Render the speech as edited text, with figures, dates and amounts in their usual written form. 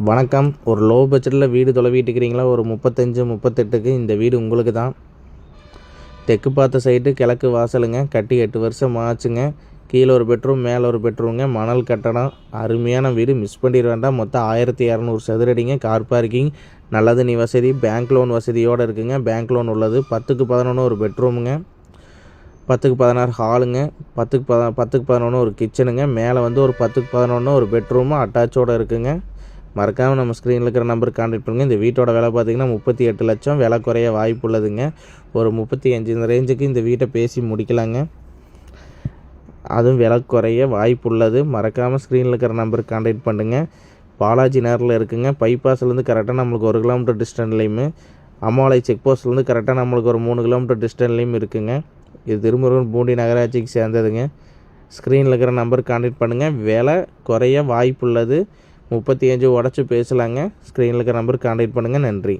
வணக்கம். ஒரு லோ பட்ஜெட்டில் வீடு தொலைவிட்டு இருக்கிறீங்களா? ஒரு 35 38க்கு இந்த வீடு உங்களுக்கு தான். தெற்கு பார்த்த சைட்டு, கிழக்கு வாசலுங்க. கட்டி 8 வருஷம் ஆச்சுங்க. கீழே ஒரு பெட்ரூம், மேலே ஒரு பெட்ரூமுங்க. மணல் கட்டடம். அருமையான வீடு, மிஸ் பண்ணிட வேண்டாம். மொத்தம் 1200 சதுரடிங்க. கார் பார்க்கிங், நல்ல தண்ணி வசதி, பேங்க் லோன் வசதியோடு இருக்குங்க. பேங்க் லோன் உள்ளது. 10க்கு 11 ஒரு பெட்ரூமுங்க. 10க்கு 16 ஹாலுங்க. 10க்கு 11 ஒரு கிச்சனுங்க. மேலே வந்து ஒரு 10க்கு 11 ஒரு பெட்ரூமு அட்டாச்சோடு இருக்குங்க. மறக்காமல் நம்ம ஸ்க்ரீனில் இருக்கிற நம்பருக்கு கான்டாக்ட் பண்ணுங்கள். இந்த வீட்டோட விலை பார்த்திங்கன்னா 38 லட்சம். விலை குறைய வாய்ப்பு உள்ளதுங்க. ஒரு 35 இந்த ரேஞ்சுக்கு இந்த வீட்டை பேசி முடிக்கலாங்க. அதுவும் விலை குறைய வாய்ப்பு உள்ளது. மறக்காமல் ஸ்க்ரீனில் இருக்கிற நம்பருக்கு கான்டாக்ட் பண்ணுங்கள். பாலாஜி நகரில் இருக்குங்க. பைபாஸ்லேருந்து கரெக்டாக நம்மளுக்கு 1 கிலோமீட்டர் டிஸ்டன்ஸ்லேயுமே, அம்மாலை செக் போஸ்ட்லேருந்து கரெக்டாக நம்மளுக்கு ஒரு 3 கிலோமீட்டர் டிஸ்டன்ஸ்லேயும் இருக்குங்க. இது திருமுருகன் பூண்டி நகராட்சிக்கு சேர்ந்ததுங்க. ஸ்க்ரீனில் இருக்கிற நம்பருக்கு கான்டாக்ட் பண்ணுங்கள். விலை குறைய வாய்ப்பு உள்ளது. 35 உடச்சி பேசலாங்க. ஸ்க்ரீனில் இருக்கிற நம்பருக்கு கான்டாக்ட் பண்ணுங்கள். நன்றி.